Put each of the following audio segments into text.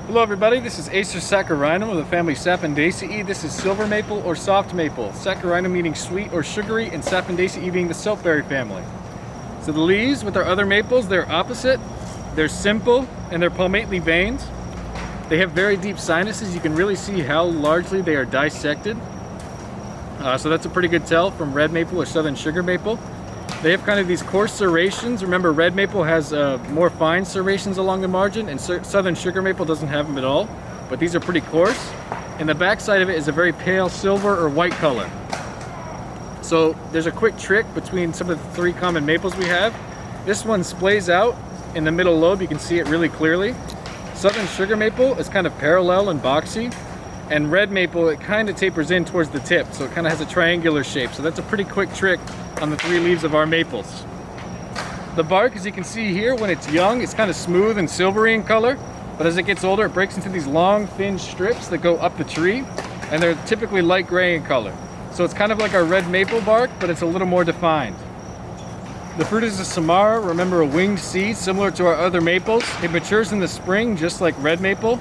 Hello everybody, this is Acer saccharinum of the family Sapindaceae. This is silver maple or soft maple. Saccharinum meaning sweet or sugary, and Sapindaceae being the silkberry family. So the leaves with our other maples, they're opposite. They're simple and they're palmately veined. They have very deep sinuses. You can really see how largely they are dissected. So that's a pretty good tell from red maple or southern sugar maple. They have kind of these coarse serrations. Remember, red maple has more fine serrations along the margin, and southern sugar maple doesn't have them at all. But these are pretty coarse. And the back side of it is a very pale silver or white color. So there's a quick trick between some of the three common maples we have. This one splays out in the middle lobe. You can see it really clearly. Southern sugar maple is kind of parallel and boxy. And red maple, it kind of tapers in towards the tip, so it kind of has a triangular shape. So that's a pretty quick trick on the three leaves of our maples. The bark, as you can see here, when it's young, it's kind of smooth and silvery in color, but as it gets older, it breaks into these long, thin strips that go up the tree, and they're typically light gray in color. So it's kind of like our red maple bark, but it's a little more defined. The fruit is a samara, remember, a winged seed, similar to our other maples. It matures in the spring, just like red maple.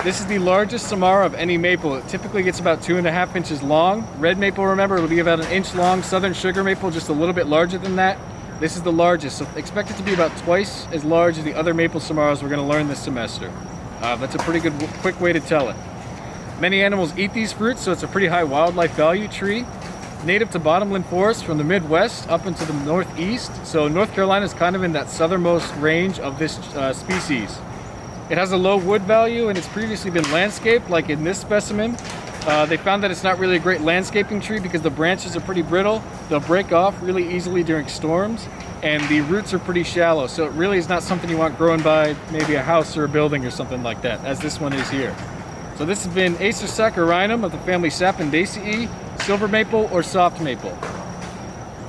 This is the largest samara of any maple. It typically gets about 2.5 inches long. Red maple, remember, will be about 1 inch long. Southern sugar maple, just a little bit larger than that. This is the largest, so expect it to be about twice as large as the other maple samaras we're going to learn this semester. That's a pretty good, quick way to tell it. Many animals eat these fruits, so it's a pretty high wildlife value tree. Native to bottomland forests from the Midwest up into the Northeast. So North Carolina is kind of in that southernmost range of this species. It has a low wood value, and it's previously been landscaped, like in this specimen. They found that it's not really a great landscaping tree because the branches are pretty brittle. They'll break off really easily during storms, and the roots are pretty shallow. So it really is not something you want growing by maybe a house or a building or something like that, as this one is here. So this has been Acer saccharinum of the family Sapindaceae, silver maple or soft maple.